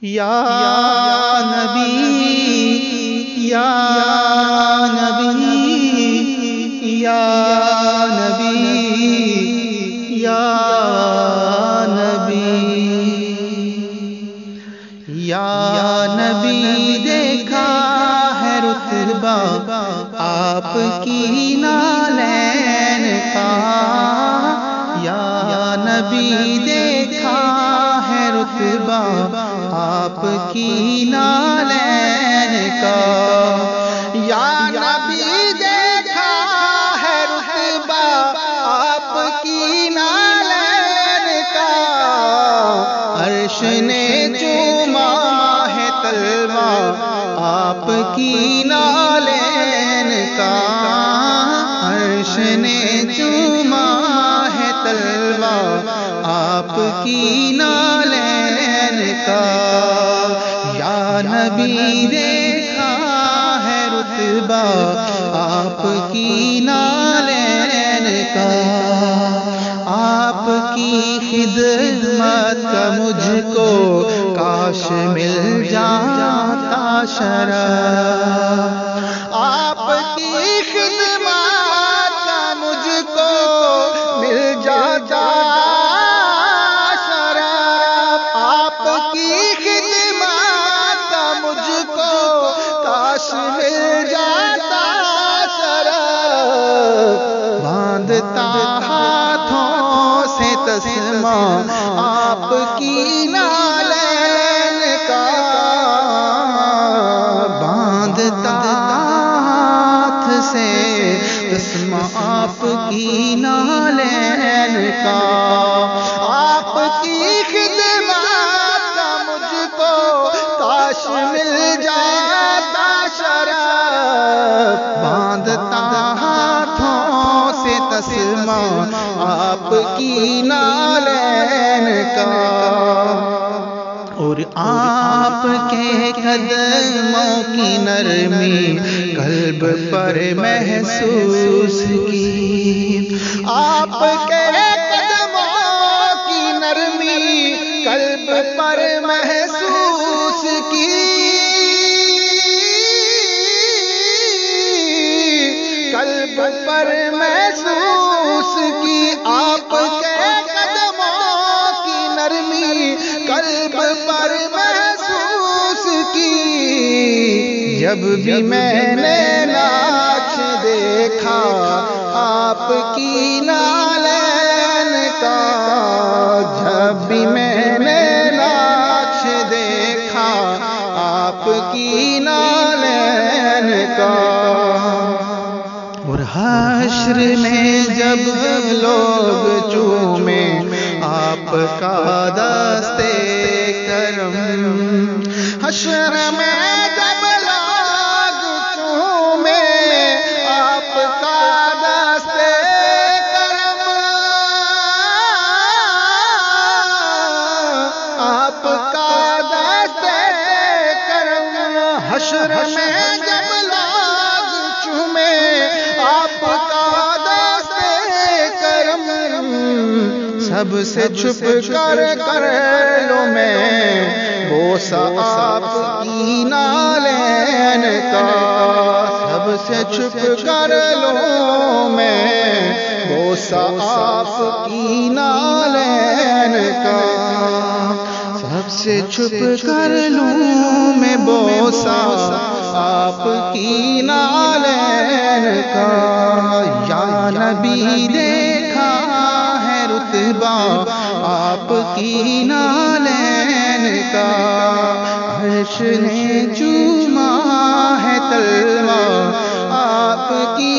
یا نبی یا نبی یا نبی یا نبی یا نبی دیکھا ہے رتبہ آپ کی نالین کا، یا نبی دیکھا ہے رتبہ آپ کی نالین کا، یا نبی دیکھا ہے رتبہ آپ کی نالین کا، عرش نے چوما ہے طلبہ آپ کی نالین کا، عرش نے چوما ہے طلبہ آپ کی نالین کا، یا نبی دیکھا ہے رتبہ آپ کی نالین کا، آپ کی خدمت کا مجھ کو کاش مل جاتا شرف، آپ کی خدمت کا مجھ کو مل جاتا شرف، آپ کی خدمت کا مجھ کو کاش مل جاتا شرف، باندھتا ہاتھوں سے تسمہ آپ کی نالین کا، باندھتا ہاتھ سے تسمہ آپ کی نالین کا، آپ کی خدمت کا مجھ کو کاش مل جاتا شرف، باندھتا ہاتھوں سے تسمہ آپ کی نالین کا، اور آپ کے قدموں کی نرمی قلب پر محسوس کی، آپ کے قدموں کی نرمی قلب پر محسوس کی، قلب پر محسوس کی، آپ کے قدموں کی نرمی قلب پر محسوس کی، جب بھی میں نے ناچ دیکھا آپ کی نالین کا، جب بھی میں نے ناچ دیکھا آپ کی نالین کا، اور حشر میں جب لوگ چومے آپ کا دستے کرم، حشر میں جب لوگ چومے آپ کا دستے کرم، آپ کا دستے کرم، حشر میں جب لوگ چومے آپ کا دستے کرم، سب سے چھپ کر لوں میں بوسہ آپ کی نالین کا، سب سے چھپ کر لوں میں بوسہ آپ کی نالین کا، سب سے چھپ کر لوں میں بوسہ آپ کی نالین کا، یا نبی دیکھا ہے رتبہ آپ کی نالین کا، عرش نے چوما ہے طلبہ آپ کی